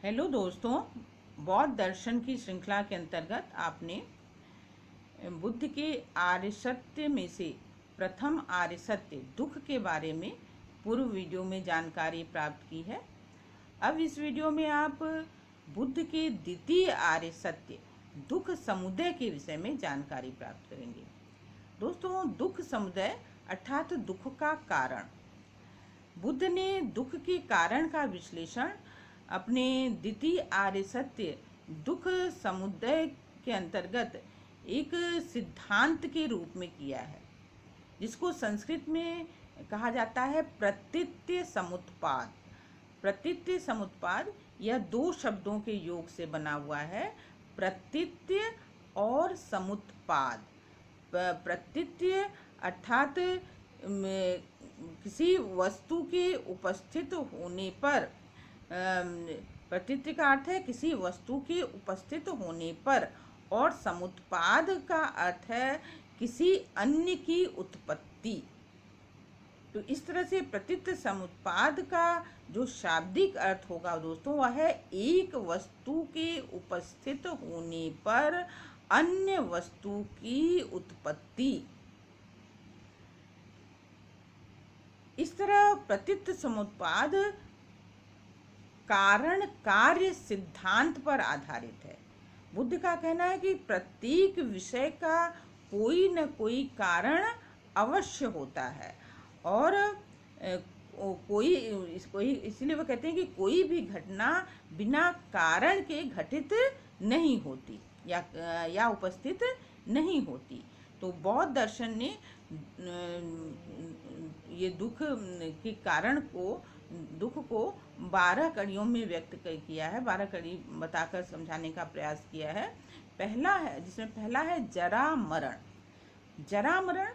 Hello दोस्तों, बौद्ध दर्शन की श्रृंखला के अंतर्गत आपने बुद्ध के आर्य सत्य में से प्रथम आर्य सत्य दुख के बारे में पूर्व वीडियो में जानकारी प्राप्त की है। अब इस वीडियो में आप बुद्ध के द्वितीय आर्य सत्य दुख समुदय के विषय में जानकारी प्राप्त करेंगे। दोस्तों, दुख समुदय अर्थात दुख का कारण। बुद्ध ने दुख के कारण का विश्लेषण अपने द्वितीय आर्य सत्य दुख समुदय के अंतर्गत एक सिद्धांत के रूप में किया है, जिसको संस्कृत में कहा जाता है प्रतीत्य समुत्पाद। प्रतीत्य समुत्पाद यह दो शब्दों के योग से बना हुआ है, प्रतीत्य और समुत्पाद। प्रतीत्य अर्थात किसी वस्तु के उपस्थित होने पर, प्रतीत्य का अर्थ है किसी वस्तु के उपस्थित होने पर, और समुत्पाद का अर्थ है किसी अन्य की उत्पत्ति। तो इस तरह से प्रतीत्य समुत्पाद का जो शाब्दिक अर्थ होगा दोस्तों, वह है एक वस्तु के उपस्थित होने पर अन्य वस्तु की उत्पत्ति। इस तरह प्रतीत्य समुत्पाद कारण कार्य सिद्धांत पर आधारित है। बुद्ध का कहना है कि प्रत्येक विषय का कोई न कोई कारण अवश्य होता है, और इसलिए वो कहते हैं कि कोई भी घटना बिना कारण के घटित नहीं होती या उपस्थित नहीं होती। तो बौद्ध दर्शन ने ये दुख के कारण को, दुख को 12 कड़ियों में व्यक्त किया है, 12 कड़ी बताकर समझाने का प्रयास किया है। जिसमें पहला है जरा मरण। जरा मरण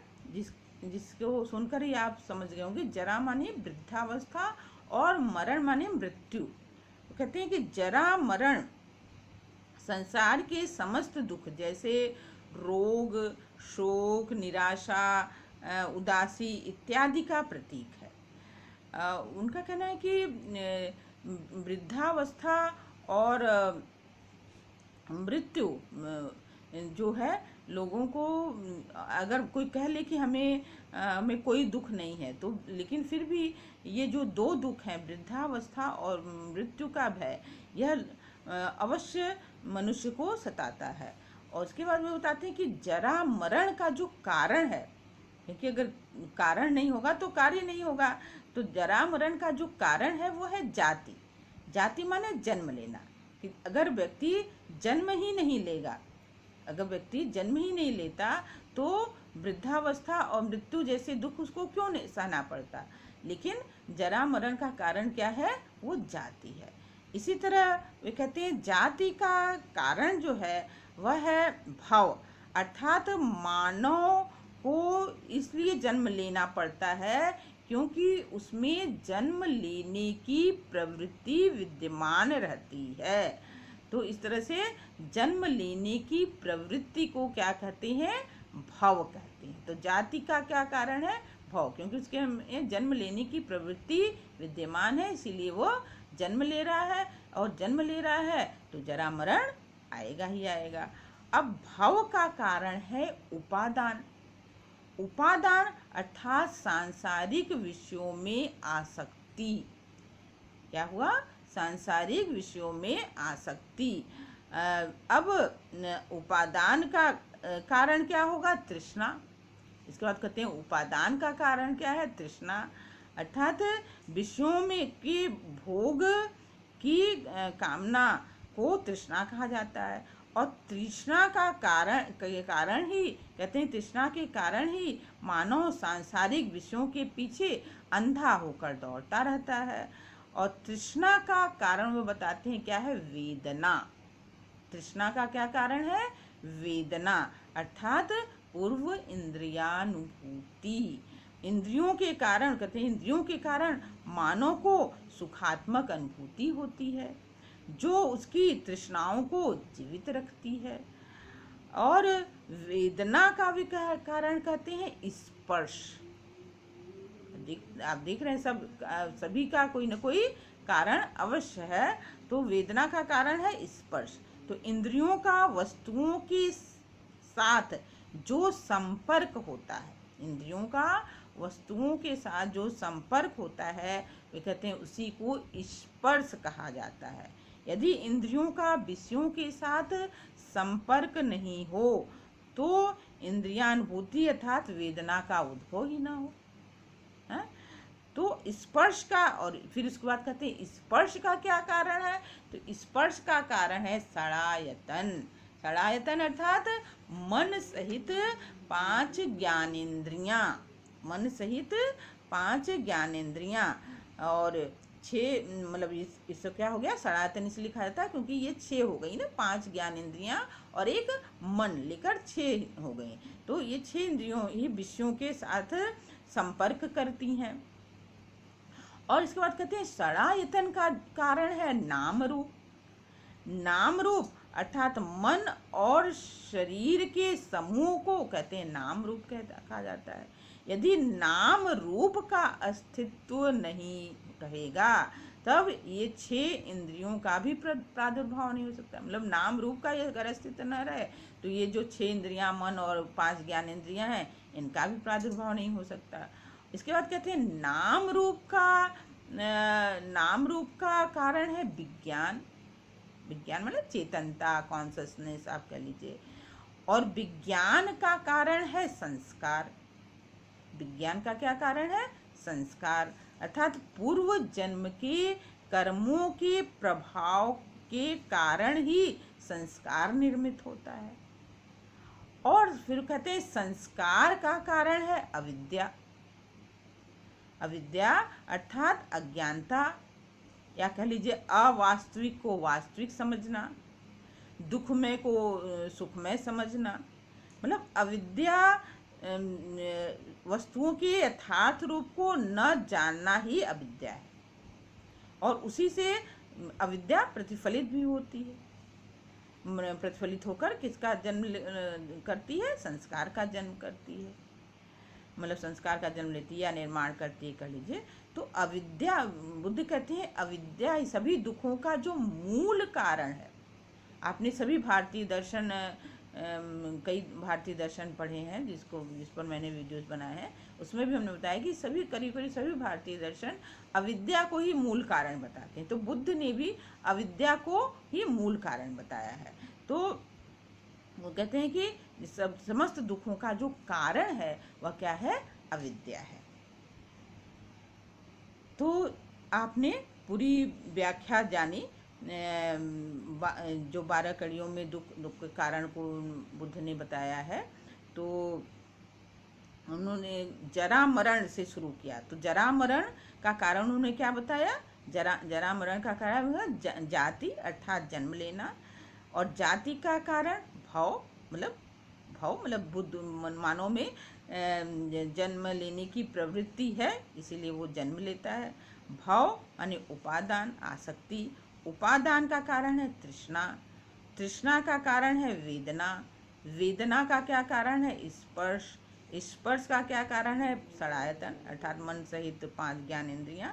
जिसको सुनकर ही आप समझ गए होंगे, जरा माने वृद्धावस्था और मरण माने मृत्यु। तो कहते हैं कि जरा मरण संसार के समस्त दुख जैसे रोग, शोक, निराशा, उदासी इत्यादि का प्रतीक है। उनका कहना है कि वृद्धावस्था और मृत्यु जो है, लोगों को अगर कोई कह ले कि हमें कोई दुख नहीं है, तो लेकिन फिर भी ये जो दो दुख हैं, वृद्धावस्था और मृत्यु का भय, यह अवश्य मनुष्य को सताता है। और उसके बाद वो बताते हैं कि जरा मरण का जो कारण है, क्योंकि अगर कारण नहीं होगा तो कार्य नहीं होगा, तो जरा मरण का जो कारण है वो है जाति। जाति माने जन्म लेना। कि अगर व्यक्ति जन्म ही नहीं लेगा, अगर व्यक्ति जन्म ही नहीं लेता, तो वृद्धावस्था और मृत्यु जैसे दुख उसको क्यों नहीं सहना पड़ता। लेकिन जरा मरण का कारण क्या है, वो जाति है। इसी तरह वे कहते हैं जाति का कारण जो है वह है भाव, अर्थात मानव को इसलिए जन्म लेना पड़ता है क्योंकि उसमें जन्म लेने की प्रवृत्ति विद्यमान रहती है। तो इस तरह से जन्म लेने की प्रवृत्ति को क्या कहते हैं, भाव कहते हैं। तो जाति का क्या कारण है, भाव, क्योंकि उसके जन्म लेने की प्रवृत्ति विद्यमान है, इसीलिए वो जन्म ले रहा है, और जन्म ले रहा है तो जरा मरण आएगा ही आएगा। अब भाव का कारण है उपादान। उपादान अर्थात सांसारिक विषयों में आसक्ति। क्या हुआ, सांसारिक विषयों में आसक्ति। अब उपादान का कारण क्या होगा, तृष्णा। इसके बाद कहते हैं उपादान का कारण क्या है, तृष्णा, अर्थात विषयों में के भोग की कामना को तृष्णा कहा जाता है। और तृष्णा का कारण ही कहते हैं, तृष्णा के कारण ही मानव सांसारिक विषयों के पीछे अंधा होकर दौड़ता रहता है। और तृष्णा का कारण वो बताते हैं क्या है, वेदना। तृष्णा का क्या कारण है, वेदना, अर्थात पूर्व इंद्रियानुभूति। इंद्रियों के कारण, कहते हैं इंद्रियों के कारण मानव को सुखात्मक अनुभूति होती है, जो उसकी तृष्णाओं को जीवित रखती है। और वेदना का भी कारण कहते हैं स्पर्श। आप देख रहे हैं सभी का कोई न कोई कारण अवश्य है। तो वेदना का कारण है स्पर्श। तो इंद्रियों का वस्तुओं के साथ जो संपर्क होता है, इंद्रियों का वस्तुओं के साथ जो संपर्क होता है, वे कहते हैं उसी को स्पर्श कहा जाता है। यदि इंद्रियों का विषयों के साथ संपर्क नहीं हो तो इंद्रियानुभूति अर्थात वेदना का उद्भव ही ना हो, है? तो स्पर्श का, और फिर उसके बाद कहते हैं स्पर्श का क्या कारण है? तो स्पर्श का कारण है षडायतन। षडायतन अर्थात मन सहित 5 ज्ञानेंद्रियां, मन सहित 5 ज्ञानेंद्रियां। और 6 मतलब इससे क्या हो गया, षडायतन इसलिए लिखा जाता है क्योंकि ये 6 हो गई ना, 5 ज्ञानेंद्रियां और एक मन लेकर 6 हो गई। तो ये 6 इंद्रियों ही विषयों के साथ संपर्क करती हैं। और इसके बाद कहते हैं षडायतन का कारण है नाम रूप। नाम रूप अर्थात मन और शरीर के समूह को कहते हैं नाम रूप कहा जाता है। यदि नाम रूप का अस्तित्व नहीं रहेगा तब ये 6 इंद्रियों का भी प्रादुर्भाव नहीं हो सकता। मतलब नाम रूप का अगर अस्तित्व न रहे तो ये जो 6 इंद्रियां, मन और 5 ज्ञान इंद्रियां हैं, इनका भी प्रादुर्भाव नहीं हो सकता। इसके बाद कहते हैं नाम रूप का कारण है विज्ञान। विज्ञान मतलब चेतनता, कॉन्शसनेस आप कह लीजिए। और विज्ञान का कारण है संस्कार। विज्ञान का क्या कारण है? संस्कार अर्थात पूर्व जन्म के कर्मों के प्रभाव के कारण ही संस्कार निर्मित होता है। और फिर कहते हैं संस्कार का कारण है अविद्या। अविद्या अर्थात अज्ञानता, या कह लीजिए अवास्तविक को वास्तविक समझना, दुखमय को सुखमय समझना। मतलब अविद्या वस्तुओं के यथार्थ रूप को न जानना ही अविद्या है। और उसी से अविद्या प्रतिफलित भी होती है। प्रतिफलित होकर किसका जन्म करती है? संस्कार का जन्म करती है। मतलब संस्कार का जन्म लेती है या निर्माण करती है, कह लीजिए। तो अविद्या, बुद्ध कहते हैं अविद्या सभी दुखों का जो मूल कारण है। आपने सभी भारतीय दर्शन, कई भारतीय दर्शन पढ़े हैं जिस पर मैंने वीडियोस बनाए हैं, उसमें भी हमने बताया कि करीब सभी भारतीय दर्शन अविद्या को ही मूल कारण बताते हैं। तो बुद्ध ने भी अविद्या को ही मूल कारण बताया है। तो वो कहते हैं कि समस्त दुखों का जो कारण है वह क्या है? अविद्या है। तो आपने पूरी व्याख्या जानी, जो 12 कड़ियों में दुख के कारण को बुद्ध ने बताया है। तो उन्होंने जरा मरण से शुरू किया। तो जरा मरण का कारण उन्होंने क्या बताया? जरा मरण का कारण है जाति अर्थात जन्म लेना। और जाति का कारण भव मतलब बुद्ध मानव में जन्म लेने की प्रवृत्ति है, इसीलिए वो जन्म लेता है। भव यानी उपादान, आसक्ति। उपादान का कारण है तृष्णा। तृष्णा का कारण है वेदना। वेदना का क्या कारण है? स्पर्श। स्पर्श का क्या कारण है? षडायतन अर्थात मन सहित 5 ज्ञानेंद्रियां।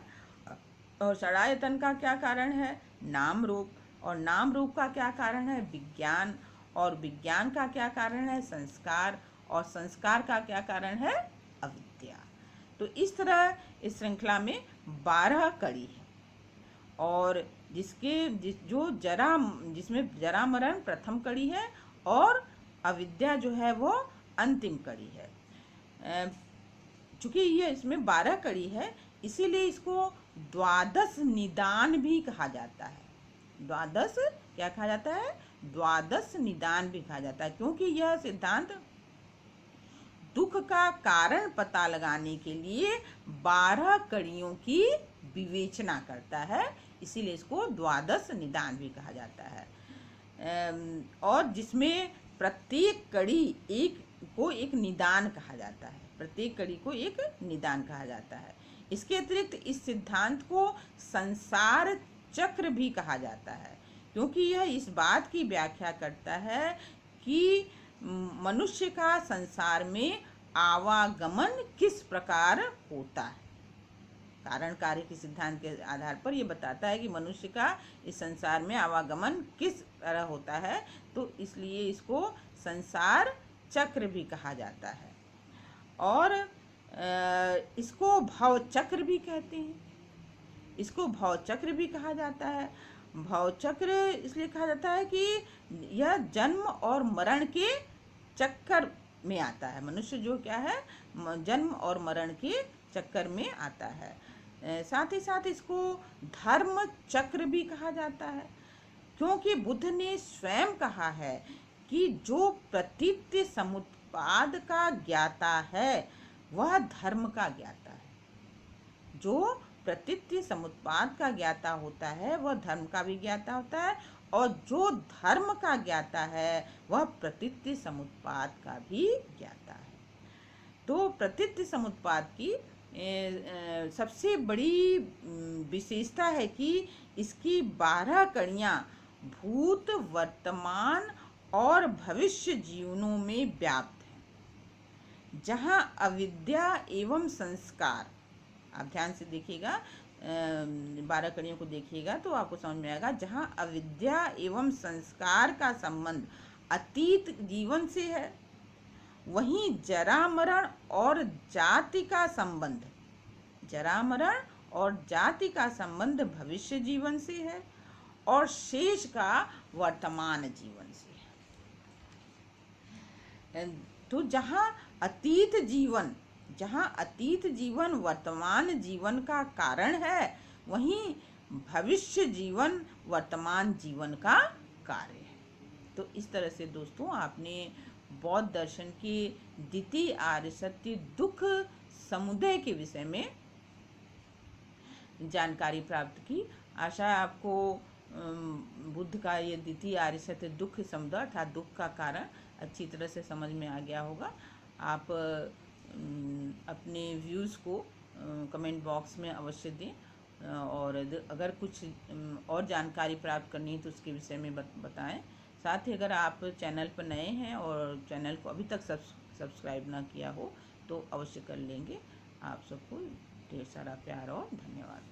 और षडायतन का क्या कारण है? नाम रूप। और नाम रूप का क्या कारण है? विज्ञान। और विज्ञान का क्या कारण है? संस्कार। और संस्कार का क्या कारण है? अविद्या। तो इस तरह इस श्रृंखला में 12 कड़ी है। और जिसमें जरा मरण प्रथम कड़ी है और अविद्या जो है वो अंतिम कड़ी है। चूंकि ये इसमें 12 कड़ी है, इसीलिए इसको द्वादश निदान भी कहा जाता है। द्वादश क्या कहा जाता है? द्वादश निदान भी कहा जाता है, क्योंकि यह सिद्धांत दुख का कारण पता लगाने के लिए 12 कड़ियों की विवेचना करता है, इसीलिए इसको द्वादश निदान भी कहा जाता है। और जिसमें प्रत्येक कड़ी को एक निदान कहा जाता है। प्रत्येक कड़ी को एक निदान कहा जाता है। इसके अतिरिक्त इस सिद्धांत को संसार चक्र भी कहा जाता है, क्योंकि यह इस बात की व्याख्या करता है कि मनुष्य का संसार में आवागमन किस प्रकार होता है। कारण कार्य के सिद्धांत के आधार पर ये बताता है कि मनुष्य का इस संसार में आवागमन किस तरह होता है, तो इसलिए इसको संसार चक्र भी कहा जाता है। और इसको भव चक्र भी कहते हैं, इसको भव चक्र भी कहा जाता है। भव चक्र इसलिए कहा जाता है कि यह जन्म और मरण के चक्कर में आता है। मनुष्य जो क्या है, जन्म और मरण के चक्कर में आता है। साथ ही साथ इसको धर्म चक्र भी कहा जाता है, क्योंकि बुद्ध ने स्वयं कहा है कि जो प्रतीत्य समुत्पाद का ज्ञाता है वह धर्म का ज्ञाता है। जो प्रतीत्य समुत्पाद का ज्ञाता होता है वह धर्म का भी ज्ञाता होता है, और जो धर्म का ज्ञाता है वह प्रतीत्य समुत्पाद का भी ज्ञाता है। तो प्रतीत्य समुत्पाद की सबसे बड़ी विशेषता है कि इसकी 12 कड़ियाँ भूत, वर्तमान और भविष्य जीवनों में व्याप्त हैं। जहाँ अविद्या एवं संस्कार, आप ध्यान से देखिएगा, 12 कड़ियों को देखिएगा तो आपको समझ में आएगा। जहाँ अविद्या एवं संस्कार का संबंध अतीत जीवन से है, वहीं जरा मरण और जाति का संबंध, जरा मरण और जाति का संबंध भविष्य जीवन से है, और शेष का वर्तमान जीवन से है। तो जहाँ अतीत जीवन वर्तमान जीवन का कारण है, वहीं भविष्य जीवन वर्तमान जीवन का कार्य है। तो इस तरह से दोस्तों आपने बौद्ध दर्शन के द्वितीय आर्य सत्य दुख समुदय के विषय में जानकारी प्राप्त की। आशा है आपको बुद्ध का ये द्वितीय आर्य सत्य दुख समुदय अर्थात दुख का कारण अच्छी तरह से समझ में आ गया होगा। आप अपने व्यूज़ को कमेंट बॉक्स में अवश्य दें, और अगर कुछ और जानकारी प्राप्त करनी है तो उसके विषय में बताएं। साथ ही अगर आप चैनल पर नए हैं और चैनल को अभी तक सब्सक्राइब ना किया हो तो अवश्य कर लेंगे। आप सबको ढेर सारा प्यार और धन्यवाद।